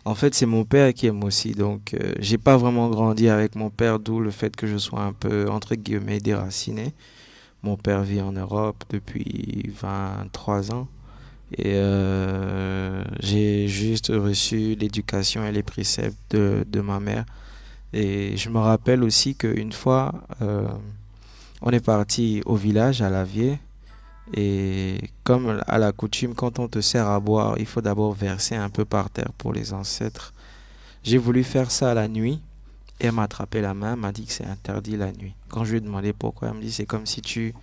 En fait, c'est mon père qui est Mossi, donc j'ai pas vraiment grandi avec mon père, d'où le fait que je sois un peu, entre guillemets, déraciné. Mon père vit en Europe depuis 23 ans et j'ai juste reçu l'éducation et les préceptes de ma mère. Et je me rappelle aussi qu'une fois, on est parti au village à Lavier. Et comme à la coutume, quand on te sert à boire, il faut d'abord verser un peu par terre pour les ancêtres. J'ai voulu faire ça la nuit. Et elle m'a attrapé la main, m'a dit que c'est interdit la nuit. Quand je lui ai demandé pourquoi, elle me dit c'est comme si tu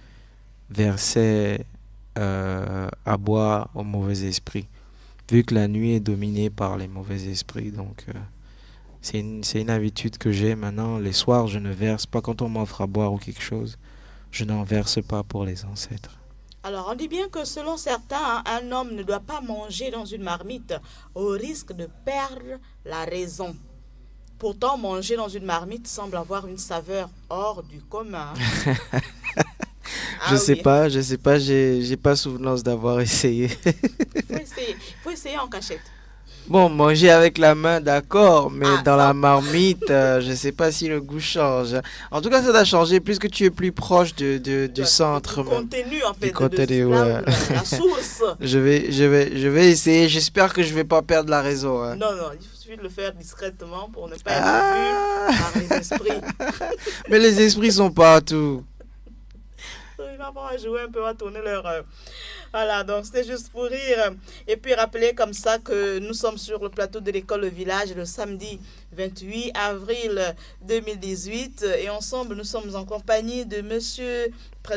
versais à boire au mauvais esprit. Vu que la nuit est dominée par les mauvais esprits, donc c'est une habitude que j'ai maintenant. Les soirs, je ne verse pas quand on m'offre à boire ou quelque chose. Je n'en verse pas pour les ancêtres. Alors, on dit bien que selon certains, hein, un homme ne doit pas manger dans une marmite au risque de perdre la raison. Pourtant, manger dans une marmite semble avoir une saveur hors du commun. Je sais oui. pas, j'ai pas souvenance d'avoir essayé. Faut essayer en cachette. Bon, manger avec la main, d'accord, mais Ah, dans ça- la marmite, je sais pas si le goût change. En tout cas, ça doit changer puisque tu es plus proche du centre. Du même. contenu, en fait. contenu, là où ouais. la source. Je vais essayer. J'espère que je vais pas perdre la raison. Hein. Non, il suffit de le faire discrètement pour ne pas être vu par les esprits. Mais les esprits sont partout. Ils vont jouer un peu, à tourner leur... Voilà, donc c'était juste pour rire. Et puis rappeler comme ça que nous sommes sur le plateau de l'école Le Village le samedi 28 avril 2018. Et ensemble, nous sommes en compagnie de monsieur,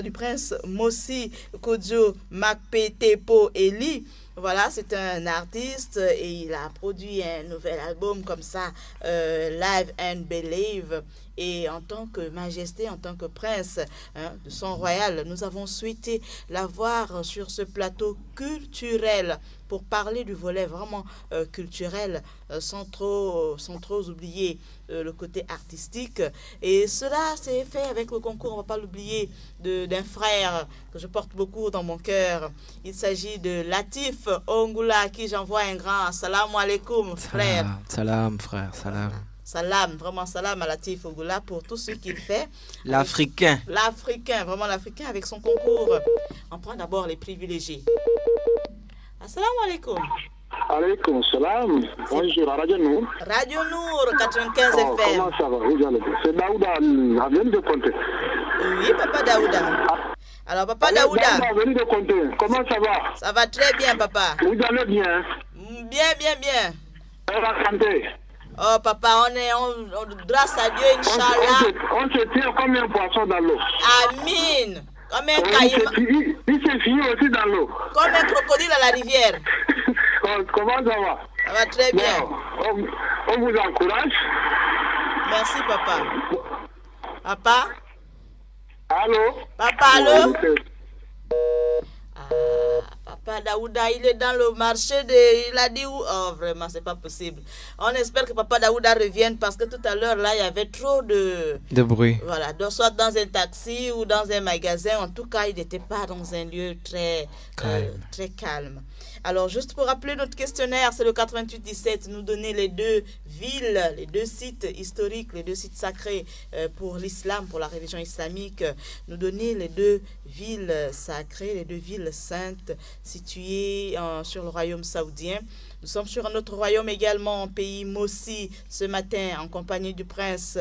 du prince Mossi Kodjo Makpetepo Eli. Voilà, c'est un artiste et il a produit un nouvel album comme ça, Live and Believe. Et en tant que majesté, en tant que prince de son royal, nous avons souhaité l'avoir sur ce plateau culturel pour parler du volet vraiment culturel sans trop oublier le côté artistique. Et cela s'est fait avec le concours, on ne va pas l'oublier, d'un frère que je porte beaucoup dans mon cœur. Il s'agit de Latif Ongula, à qui j'envoie un grand salam alaikum, frère. Salam, frère, salam. Salam, vraiment salam à Latif Ongula pour tout ce qu'il fait. L'Africain. L'Africain, vraiment l'Africain avec son concours. On prend d'abord les privilégiés. Assalamu alaikum. Alaikum salam. Bonjour, à Radio Nour. Radio Nour 95 Oh, FM. comment ça va? Vous allez bien? C'est Daouda, à venir de compter. Oui, Papa Daouda. Alors, Papa Daouda, Daouda, venir de compter. Comment ça va? ça va très bien, Papa. Vous allez bien? Bien. Et la santé? Oh, Papa, grâce à Dieu, Inch'Allah. On se tient comme un poisson dans l'eau. Amin. Comme un caïman, Il s'est fini aussi dans l'eau. comme un crocodile à la rivière. Comment ça va? Ça va très bien. Bon, on vous encourage. Merci, Papa. Papa? Allô? Papa, allô? Ah, Papa. Papa Daouda, il est dans le marché de... Il a dit où? Oh, vraiment, c'est pas possible. On espère que Papa Daouda revienne parce que tout à l'heure, là, il y avait trop de... De bruit. Voilà, donc soit dans un taxi ou dans un magasin. En tout cas, il n'était pas dans un lieu très calme. Alors, juste pour rappeler notre questionnaire, c'est le 88-17, nous donner les deux villes, les deux sites historiques, les deux sites sacrés pour l'islam, pour la religion islamique, nous donner les deux villes sacrées, les deux villes saintes situées sur le royaume saoudien. Nous sommes sur un autre royaume également, en pays Mossi, ce matin, en compagnie du prince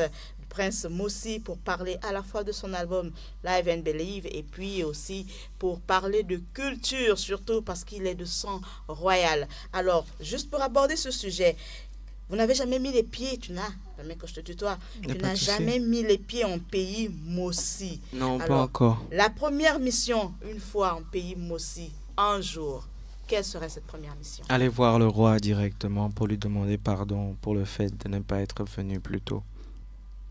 Mossi, pour parler à la fois de son album Live and Believe et puis aussi pour parler de culture, surtout parce qu'il est de sang royal. Alors, juste pour aborder ce sujet, vous n'avez jamais mis les pieds, jamais que je te tutoie, tu n'as jamais mis les pieds en pays Mossi. Non, Alors, pas encore. La première mission, une fois en pays Mossi, un jour, quelle serait cette première mission? Aller voir le roi directement pour lui demander pardon pour le fait de ne pas être venu plus tôt.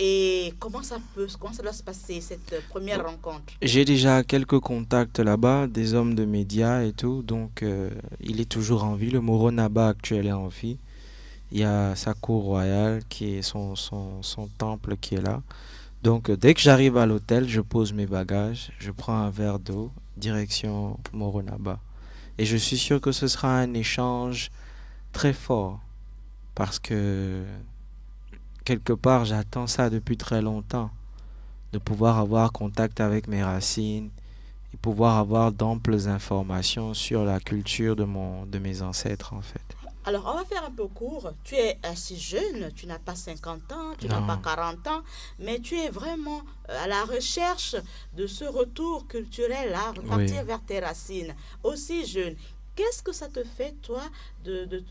Et comment ça doit se passer, cette première rencontre? J'ai déjà quelques contacts là-bas, des hommes de médias et tout, donc il est toujours en vie. Le Moro Naba actuel est en vie. Il y a sa cour royale, qui est son temple qui est là. Donc dès que j'arrive à l'hôtel, je pose mes bagages, je prends un verre d'eau, direction Moro Naba. Et je suis sûr que ce sera un échange très fort, parce que quelque part, j'attends ça depuis très longtemps, de pouvoir avoir contact avec mes racines et pouvoir avoir d'amples informations sur la culture de mes ancêtres, en fait. Alors, on va faire un peu court. Tu es assez jeune, tu n'as pas 50 ans, tu n'as Non. pas 40 ans, mais tu es vraiment à la recherche de ce retour culturel à repartir Oui. vers tes racines. Aussi jeune, qu'est-ce que ça te fait, toi, de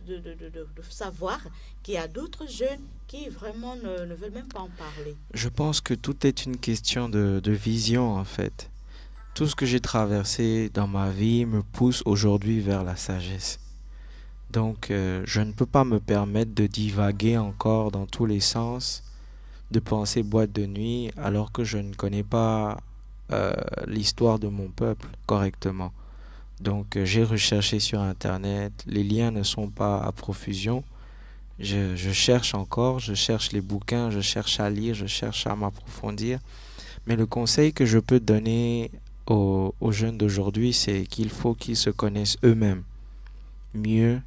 savoir qu'il y a d'autres jeunes qui vraiment ne veulent même pas en parler? Je pense que tout est une question de vision, en fait. Tout ce que j'ai traversé dans ma vie me pousse aujourd'hui vers la sagesse. Donc, je ne peux pas me permettre de divaguer encore dans tous les sens, de penser boîte de nuit, alors que je ne connais pas l'histoire de mon peuple correctement. Donc, j'ai recherché sur Internet, les liens ne sont pas à profusion. Je cherche encore, je cherche les bouquins, je cherche à lire, je cherche à m'approfondir. Mais le conseil que je peux donner aux jeunes d'aujourd'hui, c'est qu'il faut qu'ils se connaissent eux-mêmes mieux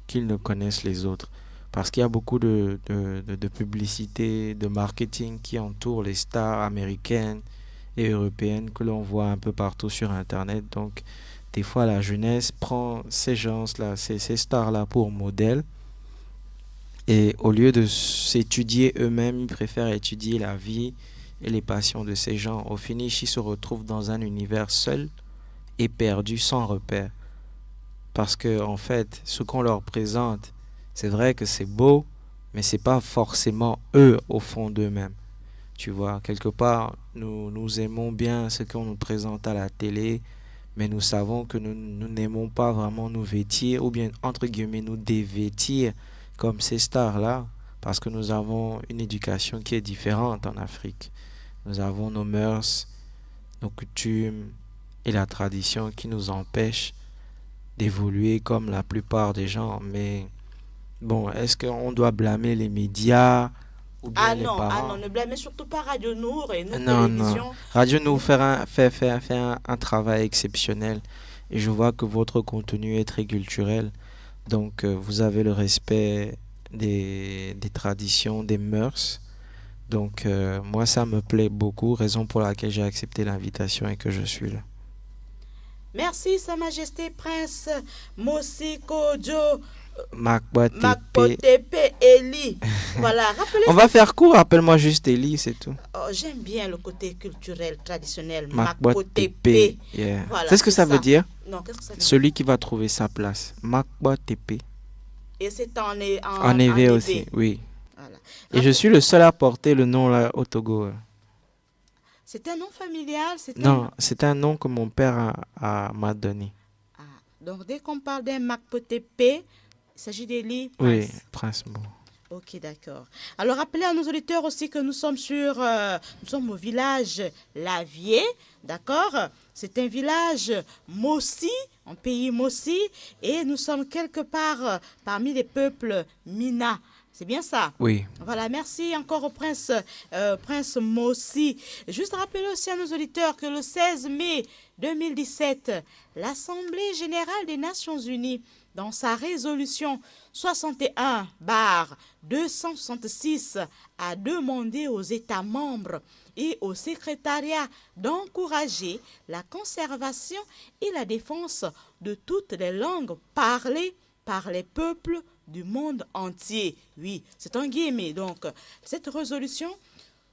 qu'ils ne connaissent les autres. Parce qu'il y a beaucoup de publicité, de marketing qui entoure les stars américaines et européennes que l'on voit un peu partout sur Internet. Donc, des fois, la jeunesse prend ces gens-là, ces stars-là pour modèle. Et au lieu de s'étudier eux-mêmes, ils préfèrent étudier la vie et les passions de ces gens. Au finish, ils se retrouvent dans un univers seul et perdu, sans repère. Parce que, en fait, ce qu'on leur présente, c'est vrai que c'est beau, mais c'est pas forcément eux au fond d'eux-mêmes. Tu vois, quelque part, nous aimons bien ce qu'on nous présente à la télé, mais nous savons que nous n'aimons pas vraiment nous vêtir, ou bien, entre guillemets, nous dévêtir comme ces stars-là, parce que nous avons une éducation qui est différente en Afrique. Nous avons nos mœurs, nos coutumes et la tradition qui nous empêchent d'évoluer comme la plupart des gens. Mais bon, est-ce qu'on doit blâmer les médias ou bien les parents? Ah non, ne blâmez surtout pas Radio Nour et nos Non, télévisions. non. Radio nous fait un travail exceptionnel. Et je vois que votre contenu est très culturel. Donc, vous avez le respect des traditions, des mœurs. Donc, moi, ça me plaît beaucoup, raison pour laquelle j'ai accepté l'invitation et que je suis là. Merci, Sa Majesté Prince Mossi Kodjo Makbotepe. Eli. Voilà, rappelez. On va faire court, appelle-moi juste Eli, c'est tout. Oh, j'aime bien le côté culturel, traditionnel. Makbotepe. Yeah. Voilà, C'est ce que ça veut dire? Non, qu'est-ce que ça veut dire? Celui qui va trouver sa place. Makbotepe. Et c'est en éveil aussi, oui. Voilà. Et je suis le seul à porter le nom là au Togo. C'est un nom familial? Non, c'est un nom que mon père m'a donné. Ah, donc, dès qu'on parle d'un Makbotepe, il s'agit d'Eli Prince. Oui, Prince Mo. Ok, d'accord. Alors, rappelez à nos auditeurs aussi que nous sommes nous sommes au village Lavier, d'accord? C'est un village Mossi, en pays Mossi, et nous sommes quelque part parmi les peuples Mina. C'est bien ça? Oui. Voilà, merci encore au prince Mossi. Juste rappeler aussi à nos auditeurs que le 16 mai 2017, l'Assemblée générale des Nations unies, dans sa résolution 61/266, a demandé aux États membres et au secrétariat d'encourager la conservation et la défense de toutes les langues parlées par les peuples du monde entier. Oui, c'est un guillemets. Donc, cette résolution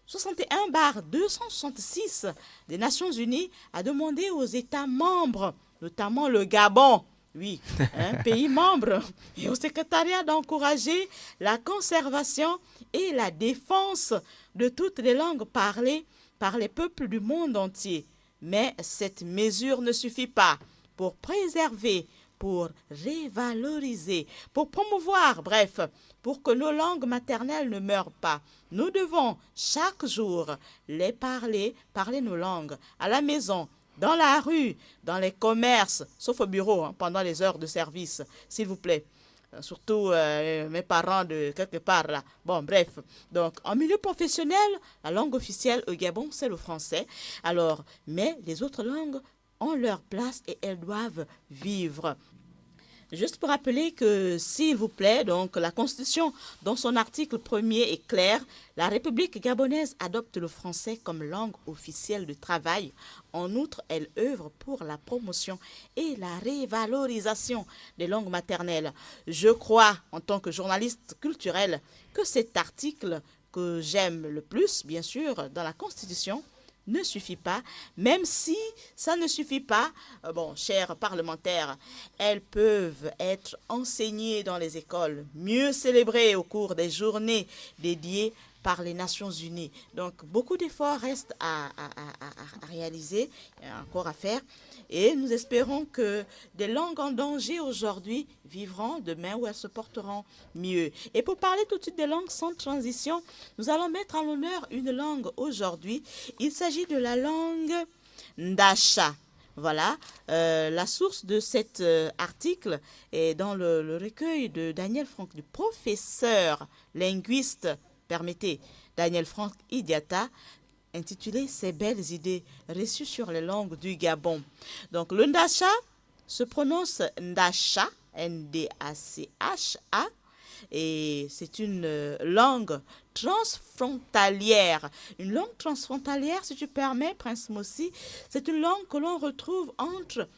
61/266 des Nations Unies a demandé aux États membres, notamment le Gabon, oui, un pays membre, et au secrétariat d'encourager la conservation et la défense de toutes les langues parlées par les peuples du monde entier. Mais cette mesure ne suffit pas pour préserver, pour révaloriser, pour promouvoir, bref, pour que nos langues maternelles ne meurent pas. Nous devons chaque jour les parler nos langues, à la maison, dans la rue, dans les commerces, sauf au bureau, pendant les heures de service, s'il vous plaît. Surtout mes parents de quelque part là. Bon, bref. Donc, en milieu professionnel, la langue officielle au Gabon, c'est le français. Alors, mais les autres langues ont leur place et elles doivent vivre. Juste pour rappeler que, s'il vous plaît, donc la Constitution, dans son article 1er est clair, la République gabonaise adopte le français comme langue officielle de travail. En outre, elle œuvre pour la promotion et la révalorisation des langues maternelles. Je crois, en tant que journaliste culturel, que cet article que j'aime le plus, bien sûr, dans la Constitution, ne suffit pas, même si ça ne suffit pas, bon, chers parlementaires, elles peuvent être enseignées dans les écoles, mieux célébrées au cours des journées dédiées par les Nations Unies. Donc, beaucoup d'efforts restent à réaliser, encore à faire, et nous espérons que des langues en danger aujourd'hui vivront demain où elles se porteront mieux. Et pour parler tout de suite des langues sans transition, nous allons mettre en l'honneur une langue aujourd'hui. Il s'agit de la langue Ndacha. Voilà, la source de cet article est dans le recueil de Daniel Franck, du professeur linguiste, permettez, Daniel Franck Idiata, intitulé « Ces belles idées reçues sur les langues du Gabon ». Donc, le Ndacha se prononce Ndacha, N-D-A-C-H-A, et c'est une langue transfrontalière. Une langue transfrontalière, si tu permets, Prince Mossi, c'est une langue que l'on retrouve autour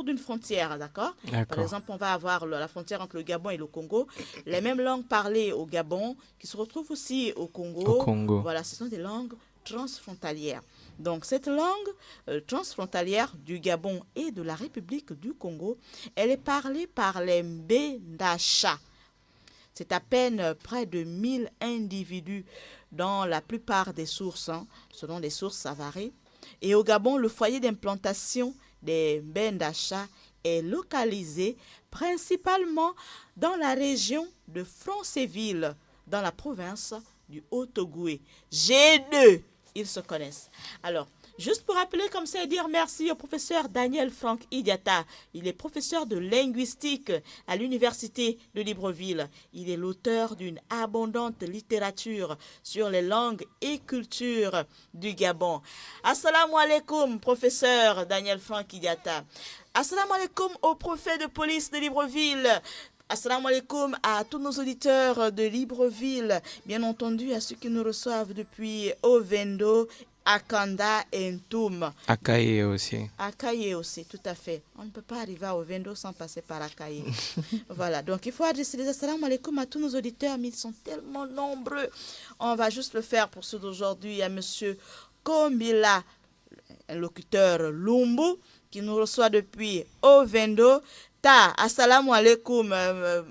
d'une frontière, d'accord? Par exemple, on va avoir la frontière entre le Gabon et le Congo. Les mêmes langues parlées au Gabon qui se retrouvent aussi au Congo. Voilà, ce sont des langues transfrontalières. Donc, cette langue transfrontalière du Gabon et de la République du Congo, elle est parlée par les Mbendacha. C'est à peine près de 1000 individus dans la plupart des sources, selon les sources savary. Et au Gabon, le foyer d'implantation des Mbendacha est localisé principalement dans la région de Francéville, dans la province du Haut-Ogoué. G2, ils se connaissent. Alors, juste pour rappeler comme ça et dire merci au professeur Daniel Franck Idiata. Il est professeur de linguistique à l'université de Libreville. Il est l'auteur d'une abondante littérature sur les langues et cultures du Gabon. Assalamu alaikum, professeur Daniel Franck Idiata. Assalamu alaikum au préfet de police de Libreville. Assalamu alaikum à tous nos auditeurs de Libreville, bien entendu à ceux qui nous reçoivent depuis Ovendo, Akanda et Ntoum. Akaye aussi. Akaye aussi, tout à fait. On ne peut pas arriver à Ovendo sans passer par Akaye. Voilà, donc il faut adresser les assalamu alaikum à tous nos auditeurs, mais ils sont tellement nombreux. On va juste le faire pour ceux d'aujourd'hui. Il y a monsieur Kombila, un locuteur Lumbu, qui nous reçoit depuis Ovendo. Assalamu alaikum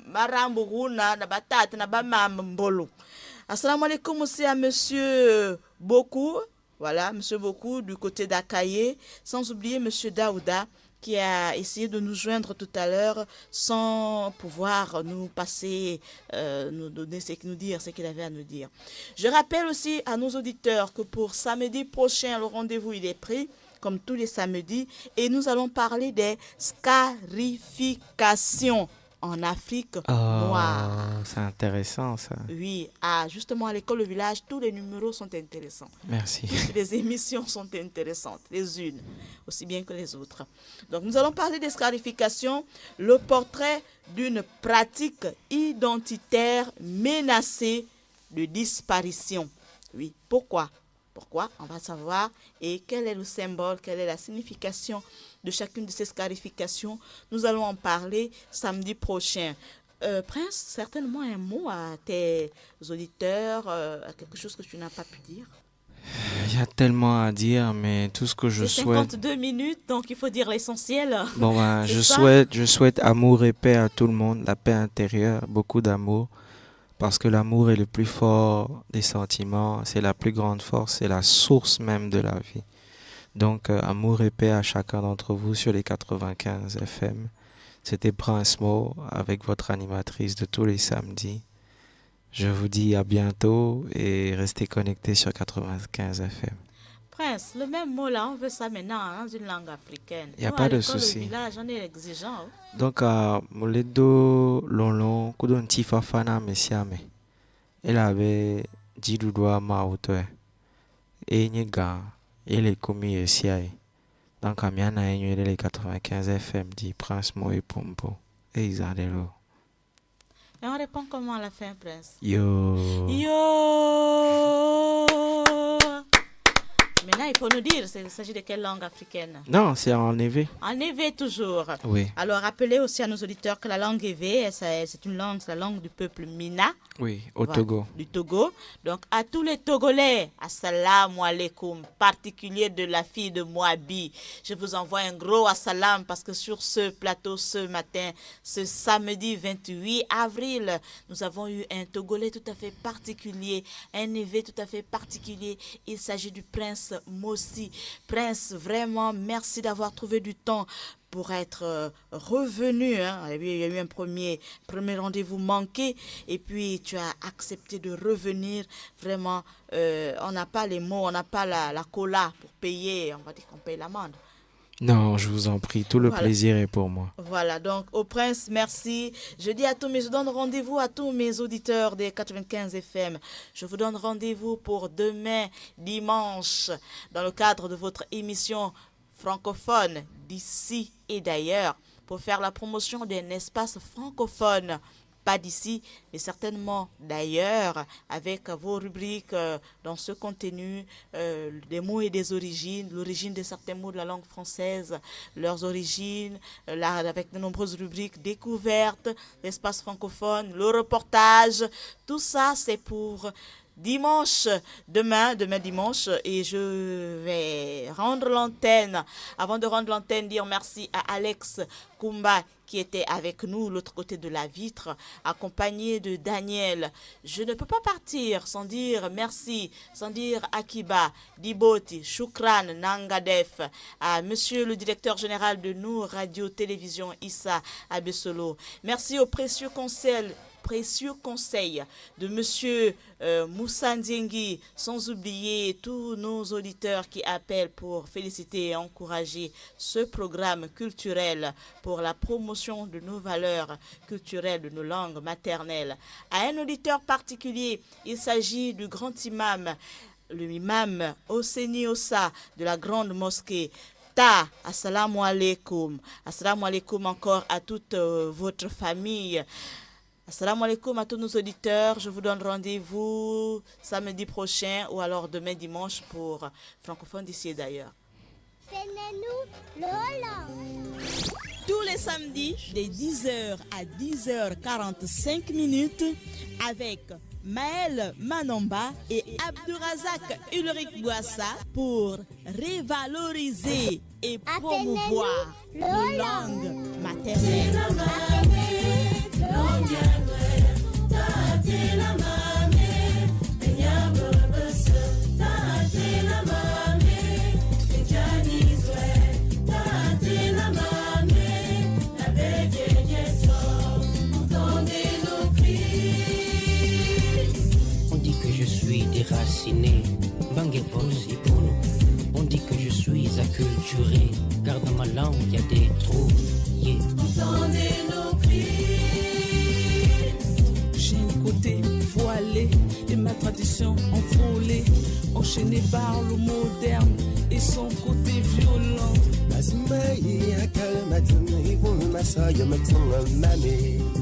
marambuguna na batata na bamambolo. Assalamu alaikum aussi à monsieur Boku, voilà, monsieur Boku du côté d'Akaye, sans oublier monsieur Daouda qui a essayé de nous joindre tout à l'heure sans pouvoir nous passer, nous donner ce qu'il avait à nous dire. Je rappelle aussi à nos auditeurs que pour samedi prochain, le rendez-vous il est pris, comme tous les samedis, et nous allons parler des scarifications en Afrique noire. C'est intéressant ça. Oui, justement à l'école au village, tous les numéros sont intéressants. Merci. Toutes les émissions sont intéressantes, les unes aussi bien que les autres. Donc nous allons parler des scarifications, le portrait d'une pratique identitaire menacée de disparition. Oui, pourquoi? Pourquoi? On va savoir. Et quel est le symbole, quelle est la signification de chacune de ces scarifications. Nous allons en parler samedi prochain. Prince, certainement un mot à tes auditeurs, à quelque chose que tu n'as pas pu dire. Il y a tellement à dire, mais tout ce que je souhaite... 52 minutes, donc il faut dire l'essentiel. Bon, ben, je souhaite amour et paix à tout le monde, la paix intérieure, beaucoup d'amour. Parce que l'amour est le plus fort des sentiments, c'est la plus grande force, c'est la source même de la vie. Donc, amour et paix à chacun d'entre vous sur les 95 FM. C'était Prince Mo avec votre animatrice de tous les samedis. Je vous dis à bientôt et restez connectés sur 95 FM. Prince, le même mot là, on veut ça maintenant dans une langue africaine. Il n'y a pas de souci. Au village, on est exigeant. Donc, Moledo Lolon, Kudon Tifafana Messiame, elle avait dit du doigt Maoutoué, et Niga, et les commis et Siaï. Donc, Amiana a les 95 FM dit Prince Mo et Pompo, et Isadelo. Et on répond comment à la fin, Prince? Yo. Maintenant, il faut nous dire, il s'agit de quelle langue africaine? Non, c'est en évé. En évé toujours. Oui. Alors, rappelez aussi à nos auditeurs que la langue évé, c'est une langue, c'est la langue du peuple Mina. Oui, au Togo. Du Togo. Donc, à tous les Togolais, assalamu alaikum, particulier de la fille de Moabi. Je vous envoie un gros assalam parce que sur ce plateau, ce matin, ce samedi 28 avril, nous avons eu un Togolais tout à fait particulier, un évé tout à fait particulier. Il s'agit du prince Mossi. Prince, vraiment, merci d'avoir trouvé du temps pour être revenu. Il y a eu un premier rendez-vous manqué et puis tu as accepté de revenir. Vraiment, on n'a pas les mots, on n'a pas la cola pour payer. On va dire qu'on paye l'amende. Non, je vous en prie, tout le plaisir est pour moi. Voilà, donc au prince, merci. Je donne rendez-vous à tous mes auditeurs des 95 FM. Je vous donne rendez-vous pour demain, dimanche, dans le cadre de votre émission francophone d'ici et d'ailleurs, pour faire la promotion d'un espace francophone. Pas d'ici, mais certainement d'ailleurs, avec vos rubriques dans ce contenu, des mots et des origines, l'origine de certains mots de la langue française, leurs origines, avec de nombreuses rubriques découvertes, l'espace francophone, le reportage, tout ça c'est pour dimanche, demain dimanche, et je vais rendre l'antenne. Avant de rendre l'antenne, dire merci à Alex Kumba qui était avec nous l'autre côté de la vitre, accompagné de Daniel. Je ne peux pas partir sans dire merci, sans dire Akiba, Diboti, Shukran, Nangadef, à monsieur le directeur général de nous, Radio-Télévision Issa Abessolo. Merci aux précieux conseils de monsieur Moussa Ndiengui, sans oublier tous nos auditeurs qui appellent pour féliciter et encourager ce programme culturel pour la promotion de nos valeurs culturelles, de nos langues maternelles. À un auditeur particulier, il s'agit du grand imam, le imam Oseni Ossa de la grande mosquée. Assalamu alaikum. Assalamu alaikum encore à toute votre famille. Assalamu alaikum à tous nos auditeurs. Je vous donne rendez-vous samedi prochain ou alors demain dimanche pour francophone d'ici et d'ailleurs. Tous les samedis, de 10h à 10h45 avec Maël Manomba et Abdourazak Ulrich Bouassa pour revaloriser et promouvoir nos langues maternelles. Mama. déraciné. Bangevosi Bono. On dit que je suis acculturé, car dans ma langue y a des trous. Yeah. Entendez nos cris. J'ai un côté voilé et ma tradition envolée, enchaînée par le moderne et son côté violent. Mazimba ya kalmatun hivun masaya matun mame.